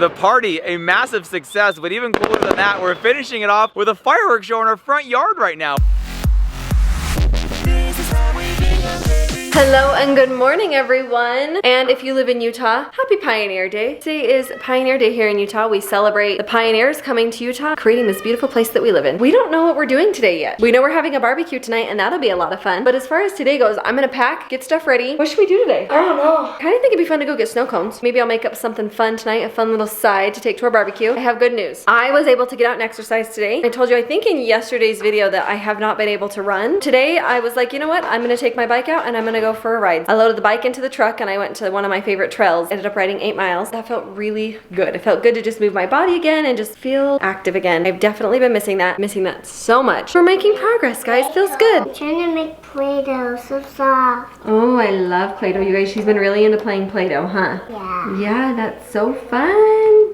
The party, a massive success, but even cooler than that, we're finishing it off with a fireworks show in our front yard right now. Hello and good morning, everyone. And if you live in Utah, happy Pioneer Day. Today is Pioneer Day here in Utah. We celebrate the pioneers coming to Utah, creating this beautiful place that we live in. We don't know what we're doing today yet. We know we're having a barbecue tonight and that'll be a lot of fun. But as far as today goes, I'm gonna pack, get stuff ready. What should we do today? I don't know. I kinda think it'd be fun to go get snow cones. Maybe I'll make up something fun tonight, a fun little side to take to our barbecue. I have good news. I was able to get out and exercise today. I told you, I think in yesterday's video, that I have not been able to run. Today, I was like, you know what? I'm gonna take my bike out and I'm gonna go for a ride. I loaded the bike into the truck and I went to one of my favorite trails. Ended up riding 8 miles. That felt really good. It felt good to just move my body again and just feel active again. I've definitely been missing that so much. We're making progress, guys. Feels good. I'm trying to make Play-Doh so soft. Oh, I love Play-Doh, you guys. She's been really into playing Play-Doh, huh? Yeah. Yeah, that's so fun.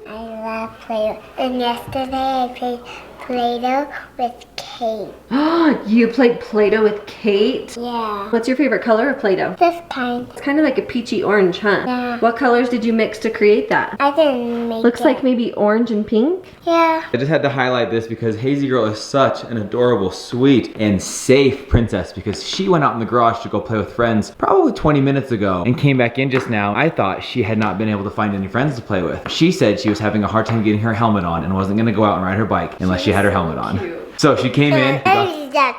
I love Play-Doh. And yesterday I played Play-Doh with Kate. Oh, you played Play-Doh with Kate? Yeah. What's your favorite color of Play-Doh? This kind. It's kind of like a peachy orange, huh? Yeah. What colors did you mix to create that? I didn't make Looks it. like maybe orange and pink? Yeah. I just had to highlight this because Hazy Girl is such an adorable, sweet, and safe princess because she went out in the garage to go play with friends probably 20 minutes ago and came back in just now. I thought she had not been able to find any friends to play with. She said she was having a hard time getting her helmet on and wasn't gonna go out and ride her bike unless she had her helmet on. Cute. So she came in.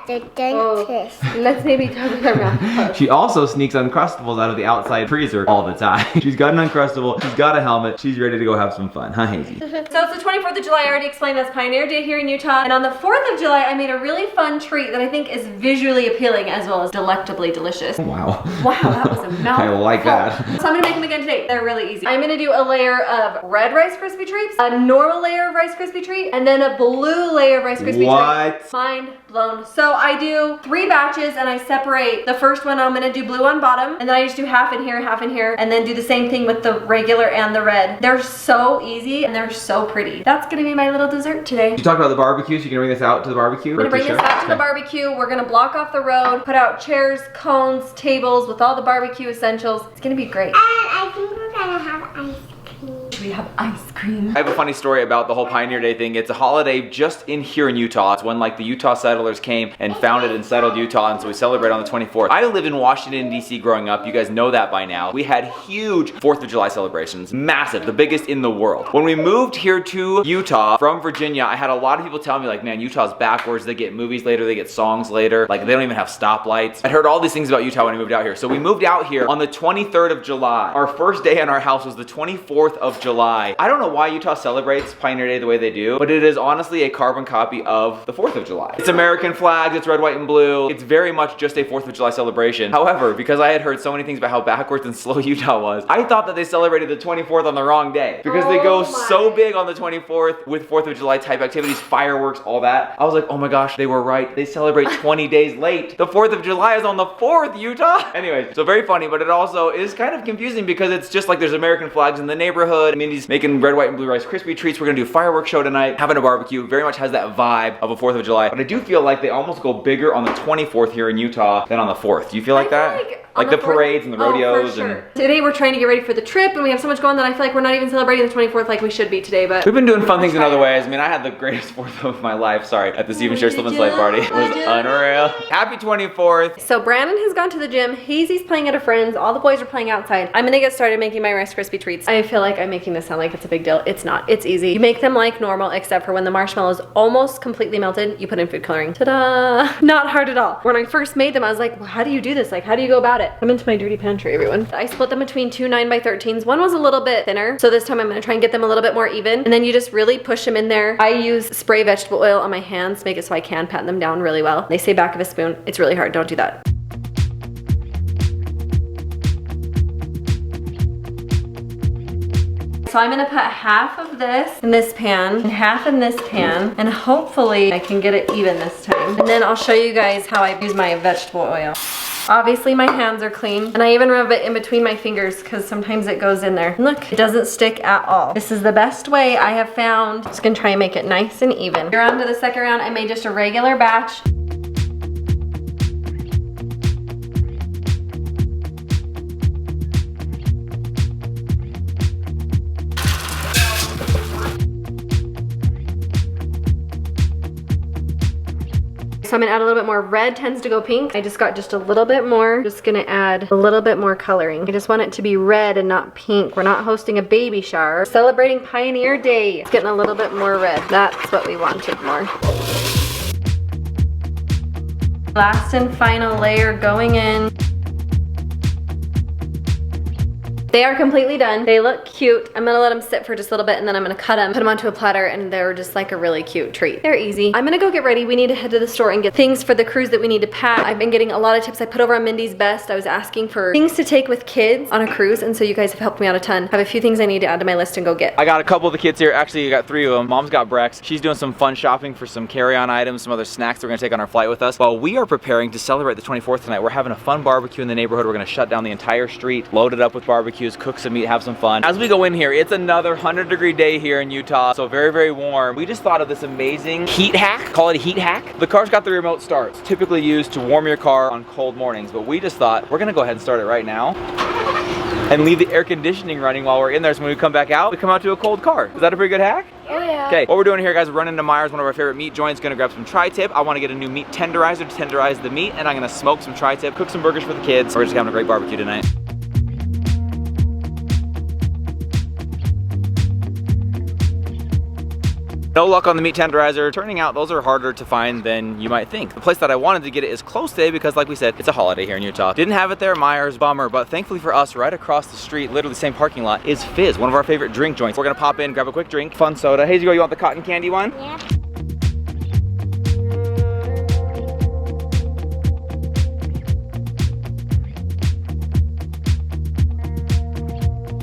The dentist. Let's maybe talk with our mouth. She also sneaks Uncrustables out of the outside freezer all the time. She's got an Uncrustable, she's got a helmet, she's ready to go have some fun, huh Hazy? So it's the 24th of July, I already explained that's Pioneer Day here in Utah. And on the 4th of July, I made a really fun treat that I think is visually appealing as well as delectably delicious. Wow. Wow, that was a mouthful. I like that. So I'm gonna make them again today. They're really easy. I'm gonna do a layer of red Rice Krispie treats, a normal layer of Rice Krispie treat, and then a blue layer of Rice Krispie treat. What? Mind blown. So I do 3 batches and I separate. The first one I'm gonna do blue on bottom, and then I just do half in here, and then do the same thing with the regular and the red. They're so easy and they're so pretty. That's gonna be my little dessert today. You talked about the barbecue, so you can bring this out to the barbecue? I'm gonna bring this out to the barbecue. We're gonna block off the road, put out chairs, cones, tables with all the barbecue essentials. It's gonna be great. And I think we're gonna have ice cream. We have ice cream. I have a funny story about the whole Pioneer Day thing. It's a holiday just in here in Utah. It's when like the Utah settlers came and founded and settled Utah, and so we celebrate on the 24th. I lived in Washington, D.C. growing up. You guys know that by now. We had huge 4th of July celebrations. Massive, the biggest in the world. When we moved here to Utah from Virginia, I had a lot of people tell me like, man, Utah's backwards. They get movies later, they get songs later. Like they don't even have stoplights. I'd heard all these things about Utah when I moved out here. So we moved out here on the 23rd of July. Our first day in our house was the 24th of July. I don't know why Utah celebrates Pioneer Day the way they do, but it is honestly a carbon copy of the 4th of July. It's American flags, it's red, white, and blue. It's very much just a 4th of July celebration. However, because I had heard so many things about how backwards and slow Utah was, I thought that they celebrated the 24th on the wrong day because they go so big on the 24th with 4th of July type activities, fireworks, all that. I was like, oh my gosh, they were right. They celebrate 20 days late. The 4th of July is on the 4th, Utah. Anyway, so very funny, but it also is kind of confusing because it's just like there's American flags in the neighborhood. Mindy's making red, white, and blue Rice Krispie treats. We're gonna do a fireworks show tonight, having a barbecue. Very much has that vibe of a 4th of July. But I do feel like they almost go bigger on the 24th here in Utah than on the 4th. Do you feel like that? Like the parades and the rodeos. For sure. Today we're trying to get ready for the trip and we have so much going on that I feel like we're not even celebrating the 24th like we should be today, but we've been doing fun things in other ways. I mean, I had the greatest 4th of my life, sorry, at the Stephen Share Slip and Slide party. It was unreal. Happy 24th. So Brandon has gone to the gym. Hazy's playing at a friend's. All the boys are playing outside. I'm gonna get started making my Rice Krispie treats. I feel like I'm making this sound like it's a big deal. It's not. It's easy. You make them like normal, except for when the marshmallow is almost completely melted, you put in food coloring. Ta-da! Not hard at all. When I first made them, I was like, well, how do you do this? Like, how do you go about it? I'm into my dirty pantry, everyone. I split them between 2 9x13s. One was a little bit thinner, so this time I'm gonna try and get them a little bit more even. And then you just really push them in there. I use spray vegetable oil on my hands, make it so I can pat them down really well. They say back of a spoon. It's really hard, don't do that. So I'm gonna put half of this in this pan and half in this pan, and hopefully I can get it even this time. And then I'll show you guys how I use my vegetable oil. Obviously my hands are clean, and I even rub it in between my fingers because sometimes it goes in there. Look, it doesn't stick at all. This is the best way I have found. Just gonna try and make it nice and even. You're on to the second round. I made just a regular batch. So I'm gonna add a little bit more red, tends to go pink. I just got just a little bit more. Just gonna add a little bit more coloring. I just want it to be red and not pink. We're not hosting a baby shower. We're celebrating Pioneer Day. It's getting a little bit more red. That's what we wanted more. Last and final layer going in. They are completely done. They look cute. I'm gonna let them sit for just a little bit and then I'm gonna cut them, put them onto a platter, and they're just like a really cute treat. They're easy. I'm gonna go get ready. We need to head to the store and get things for the cruise that we need to pack. I've been getting a lot of tips I put over on Mindy's Best. I was asking for things to take with kids on a cruise, and so you guys have helped me out a ton. I have a few things I need to add to my list and go get. I got a couple of the kids here. Actually, I got 3 of them. Mom's got Brex. She's doing some fun shopping for some carry-on items, some other snacks that we're gonna take on our flight with us. While we are preparing to celebrate the 24th tonight, we're having a fun barbecue in the neighborhood. We're gonna shut down the entire street, load it up with barbecues, cook some meat, have some fun. As we go in here, it's another 100-degree day here in Utah, so very, very warm. We just thought of this amazing heat hack. Call it a heat hack. The car's got the remote start. It's typically used to warm your car on cold mornings, but we just thought we're gonna go ahead and start it right now and leave the air conditioning running while we're in there, so when we come back out, we come out to a cold car. Is that a pretty good hack? Oh yeah. Okay, what we're doing here, guys, we're running to Myers, one of our favorite meat joints. Gonna grab some tri-tip. I wanna get a new meat tenderizer to tenderize the meat, and I'm gonna smoke some tri-tip, cook some burgers for the kids. We're just having a great barbecue tonight. No luck on the meat tenderizer. Turning out those are harder to find than you might think. The place that I wanted to get it is close today because, like we said, it's a holiday here in Utah. Didn't have it there, Myers, bummer, but thankfully for us, right across the street, literally the same parking lot, is Fizz, one of our favorite drink joints. We're gonna pop in, grab a quick drink, fun soda. Hazy girl, you want the cotton candy one? Yeah.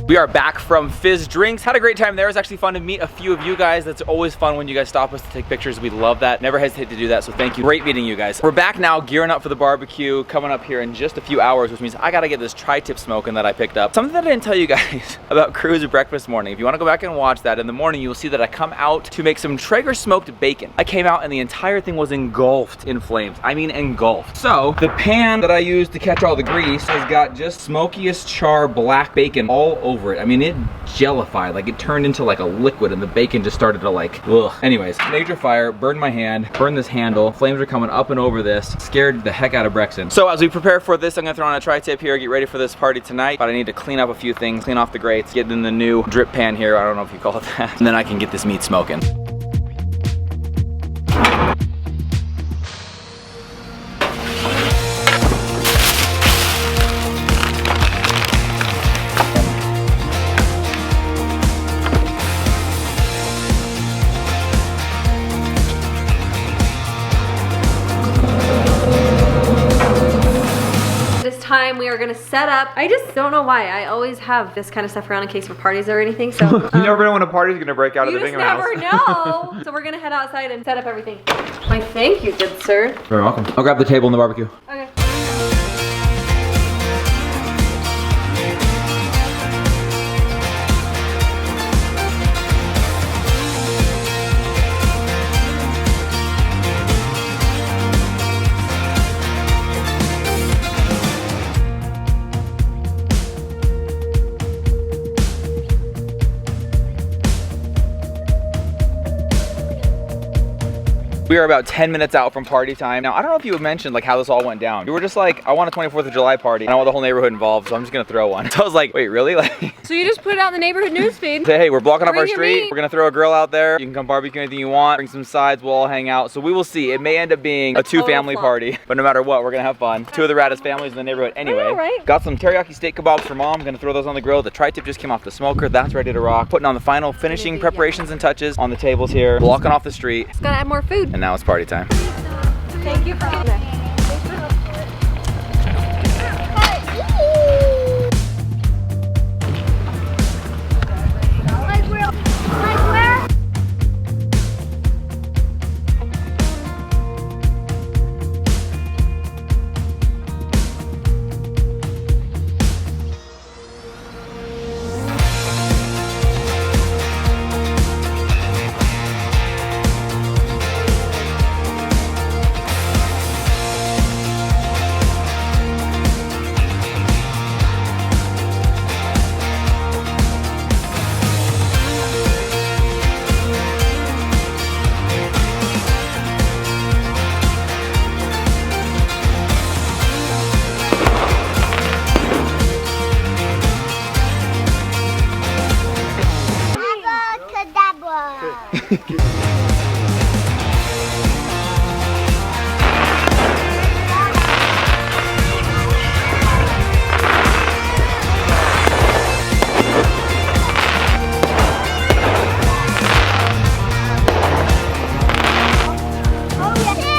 We are back from Fizz Drinks. Had a great time there. It was actually fun to meet a few of you guys. That's always fun when you guys stop us to take pictures. We love that. Never hesitate to do that, so thank you. Great meeting you guys. We're back now, gearing up for the barbecue, coming up here in just a few hours, which means I gotta get this tri-tip smoking that I picked up. Something that I didn't tell you guys about cruise breakfast morning. If you wanna go back and watch that, in the morning you'll see that I come out to make some Traeger smoked bacon. I came out and the entire thing was engulfed in flames. I mean engulfed. So the pan that I used to catch all the grease has got just smokiest char black bacon all over it. I mean, it jellified, like it turned into like a liquid and the bacon just started to like, ugh. Anyways, major fire, burned my hand, burned this handle. Flames are coming up and over this. Scared the heck out of Brexton. So as we prepare for this, I'm gonna throw on a tri-tip here, get ready for this party tonight. But I need to clean up a few things, clean off the grates, get in the new drip pan here. I don't know if you call it that. And then I can get this meat smoking. Time we are gonna set up. I just don't know why. I always have this kind of stuff around in case for parties or anything. So you never know when a party's gonna break out of the Bingham house. You just never know. So we're gonna head outside and set up everything. Why, thank you, good sir. Very welcome. I'll grab the table and the barbecue. Okay. We are about 10 minutes out from party time. Now, I don't know if you had mentioned like how this all went down. You were just like, I want a 24th of July party and I want the whole neighborhood involved, so I'm just gonna throw one. So I was like, wait, really? Like, So you just put it out in the neighborhood newsfeed. say, hey, we're blocking off our Bring your street. meat. We're gonna throw a grill out there. You can come barbecue anything you want. Bring some sides, we'll all hang out. So we will see. It may end up being a two-family flop. party, but no matter what, we're gonna have fun. Two of the raddest families in the neighborhood anyway. know, right? Got some teriyaki steak kebabs for mom. Gonna throw those on the grill. The tri-tip just came off the smoker. That's ready to rock. Putting on the final finishing preparations and touches on the tables here. Blocking off the street. Just gotta add more food. And now it's party time. Thank you for getting there.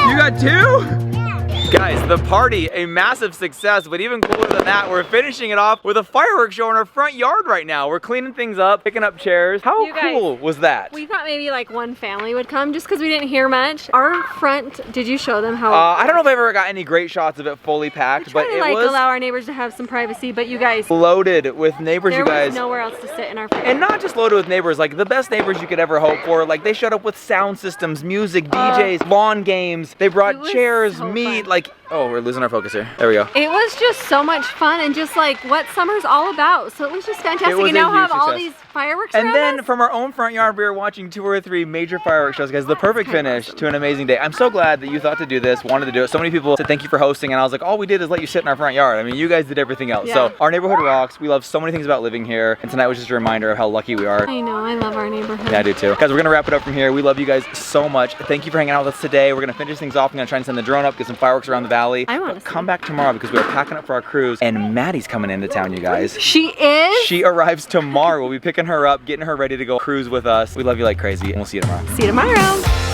You got 2? Guys, the party, a massive success, but even cooler than that, we're finishing it off with a fireworks show in our front yard right now. We're cleaning things up, picking up chairs. How cool was that? We thought maybe like one family would come just because we didn't hear much. Our front, did you show them how? I don't know if I ever got any great shots of it fully packed, but it was allow our neighbors to have some privacy, but you guys, loaded with neighbors, you guys. There was nowhere else to sit in our front. And not just loaded with neighbors, like the best neighbors you could ever hope for. Like they showed up with sound systems, music, DJs, lawn games. They brought chairs, so meat, fun. like, oh, we're losing our focus here. There we go. It was just so much fun and just like what summer's all about. So it was just fantastic. It was and now a have huge all success. these fireworks And around then us. from our own front yard, we were watching 2 or 3 major fireworks shows, guys. The perfect finish to an amazing day. I'm so glad that you thought to do this, wanted to do it. So many people said thank you for hosting, and I was like, all we did is let you sit in our front yard. I mean, you guys did everything else. Yeah. So our neighborhood rocks. We love so many things about living here, and tonight was just a reminder of how lucky we are. I know, I love our neighborhood. Yeah, I do too. Guys, we're gonna wrap it up from here. We love you guys so much. Thank you for hanging out with us today. We're gonna finish things off. I'm gonna try and send the drone up, get some fireworks around the valley. I want to Come back tomorrow because we are packing up for our cruise, and Maddie's coming into town, you guys. She is? She arrives tomorrow. We'll be picking her up, getting her ready to go cruise with us. We love you like crazy, and we'll see you tomorrow. See you tomorrow.